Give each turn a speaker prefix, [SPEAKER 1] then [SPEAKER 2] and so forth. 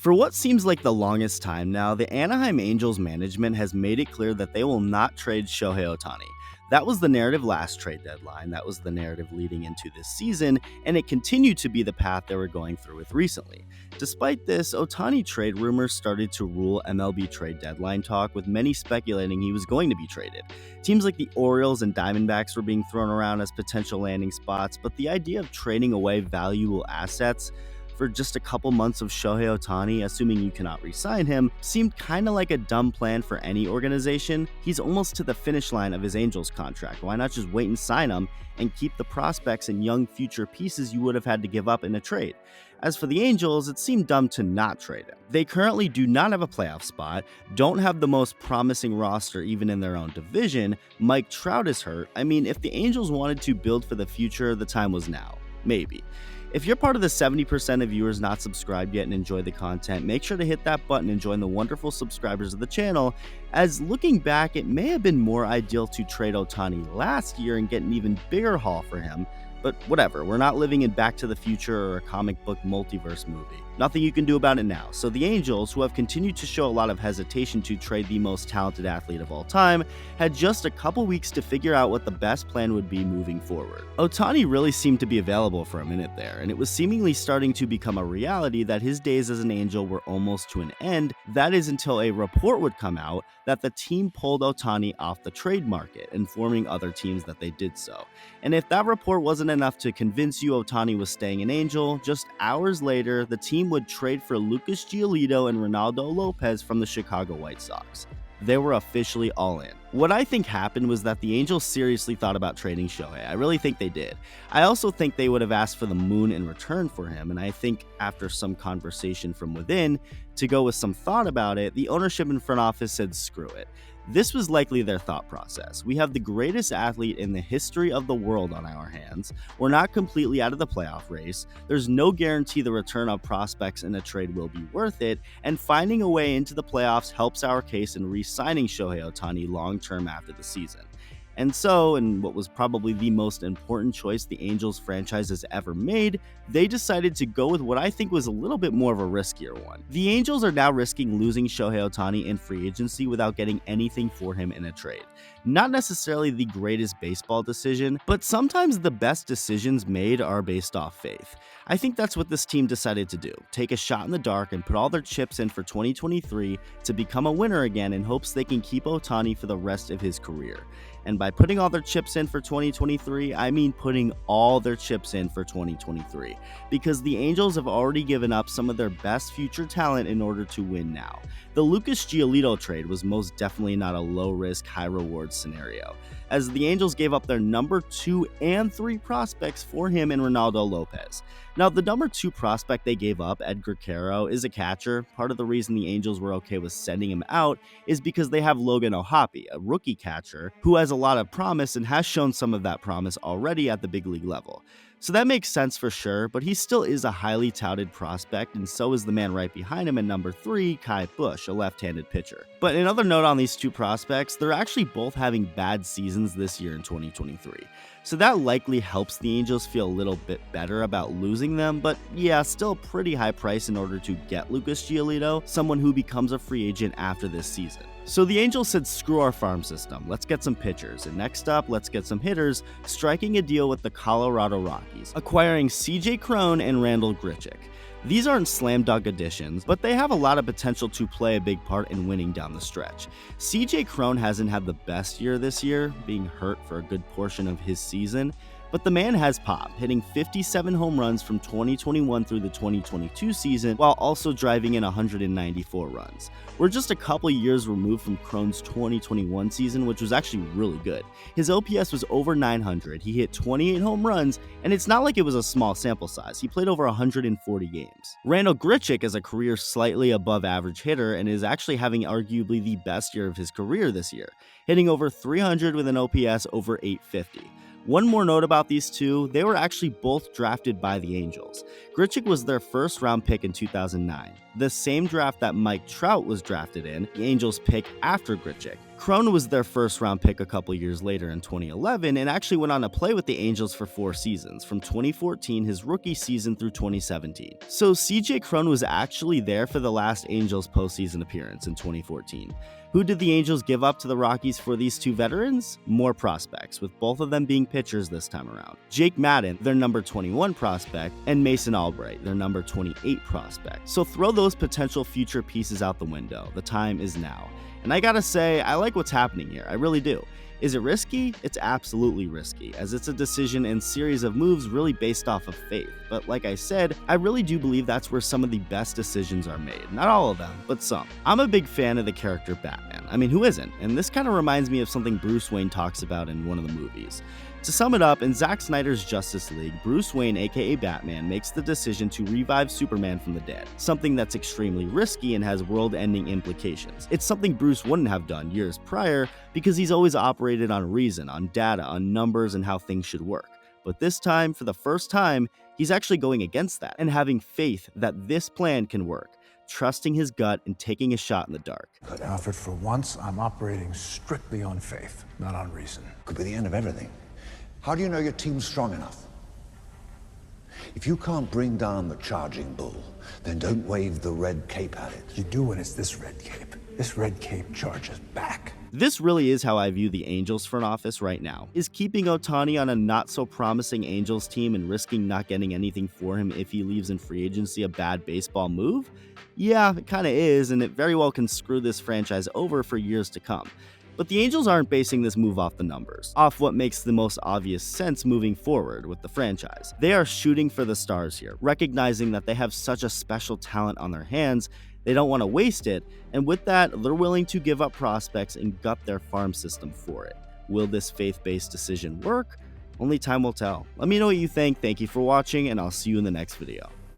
[SPEAKER 1] For what seems like the longest time now, the Anaheim Angels management has made it clear that they will not trade Shohei Ohtani. That was the narrative last trade deadline, that was the narrative leading into this season, and it continued to be the path they were going through with recently. Despite this, Ohtani trade rumors started to rule MLB trade deadline talk, with many speculating he was going to be traded. Teams like the Orioles and Diamondbacks were being thrown around as potential landing spots, but the idea of trading away valuable assets for just a couple months of Shohei Ohtani, assuming you cannot re-sign him, seemed kinda like a dumb plan for any organization. He's almost to the finish line of his Angels contract. Why not just wait and sign him and keep the prospects and young future pieces you would have had to give up in a trade? As for the Angels, it seemed dumb to not trade him. They currently do not have a playoff spot, don't have the most promising roster even in their own division. Mike Trout is hurt. I mean, if the Angels wanted to build for the future, the time was now. Maybe. If you're part of the 70% of viewers not subscribed yet and enjoy the content, make sure to hit that button and join the wonderful subscribers of the channel, as looking back, it may have been more ideal to trade Ohtani last year and get an even bigger haul for him, but whatever, we're not living in Back to the Future or a comic book multiverse movie. Nothing you can do about it now. So the Angels, who have continued to show a lot of hesitation to trade the most talented athlete of all time, had just a couple weeks to figure out what the best plan would be moving forward. Ohtani really seemed to be available for a minute there, and it was seemingly starting to become a reality that his days as an Angel were almost to an end. That is until a report would come out that the team pulled Ohtani off the trade market, informing other teams that they did so. And if that report wasn't enough to convince you Ohtani was staying an Angel, just hours later, the team would trade for Lucas Giolito and Ronaldo Lopez from the Chicago White Sox. They were officially all in. What I think happened was that the Angels seriously thought about trading Shohei. I really think they did. I also think they would have asked for the moon in return for him, and I think after some conversation from within, to go with some thought about it, the ownership and front office said screw it. This was likely their thought process. We have the greatest athlete in the history of the world on our hands. We're not completely out of the playoff race. There's no guarantee the return of prospects in a trade will be worth it, and finding a way into the playoffs helps our case in re-signing Shohei Ohtani long-term after the season. And so, in what was probably the most important choice the Angels franchise has ever made, they decided to go with what I think was a little bit more of a riskier one. The Angels are now risking losing Shohei Ohtani in free agency without getting anything for him in a trade. Not necessarily the greatest baseball decision, but sometimes the best decisions made are based off faith. I think that's what this team decided to do. Take a shot in the dark and put all their chips in for 2023 to become a winner again in hopes they can keep Ohtani for the rest of his career. And by putting all their chips in for 2023, I mean putting all their chips in for 2023, because the Angels have already given up some of their best future talent in order to win now. The Lucas Giolito trade was most definitely not a low-risk, high-reward scenario, as the Angels gave up their number 2 and 3 prospects for him and Ronaldo Lopez. Now, the number 2 prospect they gave up, Edgar Caro, is a catcher. Part of the reason the Angels were okay with sending him out is because they have Logan O'Hoppe, a rookie catcher, who has a lot of promise and has shown some of that promise already at the big league level. So that makes sense for sure, but he still is a highly touted prospect, and so is the man right behind him at number 3, Kai Busch, a left-handed pitcher. But another note on these 2 prospects, they're actually both having bad seasons this year in 2023. So that likely helps the Angels feel a little bit better about losing them, but yeah, still a pretty high price in order to get Lucas Giolito, someone who becomes a free agent after this season. So the Angels said screw our farm system, let's get some pitchers, and next up, let's get some hitters, striking a deal with the Colorado Rockies, acquiring CJ Cron and Randall Grichuk. These aren't slam dunk additions, but they have a lot of potential to play a big part in winning down the stretch. CJ Cron hasn't had the best year this year, being hurt for a good portion of his season, but the man has pop, hitting 57 home runs from 2021 through the 2022 season, while also driving in 194 runs. We're just a couple years removed from Cron's 2021 season, which was actually really good. His OPS was over 900, he hit 28 home runs, and it's not like it was a small sample size. He played over 140 games. Randall Grichuk is a career slightly above average hitter and is actually having arguably the best year of his career this year, hitting over 300 with an OPS over 850. One more note about these two, they were actually both drafted by the Angels. Grichuk was their first round pick in 2009, the same draft that Mike Trout was drafted in, the Angels pick after Grichuk. Crone was their first-round pick a couple years later in 2011 and actually went on to play with the Angels for 4 seasons, from 2014, his rookie season, through 2017. So CJ Crone was actually there for the last Angels postseason appearance in 2014. Who did the Angels give up to the Rockies for these two veterans? More prospects, with both of them being pitchers this time around. Jake Madden, their number 21 prospect, and Mason Albright, their number 28 prospect. So throw those potential future pieces out the window. The time is now. And I gotta say, I like what's happening here, I really do. Is it risky? It's absolutely risky, as it's a decision and series of moves really based off of faith. But like I said, I really do believe that's where some of the best decisions are made. Not all of them, but some. I'm a big fan of the character Batman. I mean, who isn't? And this kind of reminds me of something Bruce Wayne talks about in one of the movies. To sum it up, in Zack Snyder's Justice League, Bruce Wayne, aka Batman, makes the decision to revive Superman from the dead, something that's extremely risky and has world-ending implications. It's something Bruce wouldn't have done years prior because he's always operated on reason, on data, on numbers, and how things should work. But this time, for the first time, he's actually going against that and having faith that this plan can work, trusting his gut and taking a shot in the dark.
[SPEAKER 2] But Alfred, for once, I'm operating strictly on faith, not on reason.
[SPEAKER 3] Could be the end of everything. How do you know your team's strong enough? If you can't bring down the charging bull, then don't wave the red cape at it.
[SPEAKER 2] You do when it's this red cape. This red cape charges back.
[SPEAKER 1] This really is how I view the Angels front office right now. Is keeping Ohtani on a not-so-promising Angels team and risking not getting anything for him if he leaves in free agency a bad baseball move? Yeah, it kinda is, and it very well can screw this franchise over for years to come. But the Angels aren't basing this move off the numbers, off what makes the most obvious sense moving forward with the franchise. They are shooting for the stars here, recognizing that they have such a special talent on their hands, they don't want to waste it, and with that, they're willing to give up prospects and gut their farm system for it. Will this faith-based decision work? Only time will tell. Let me know what you think. Thank you for watching, and I'll see you in the next video.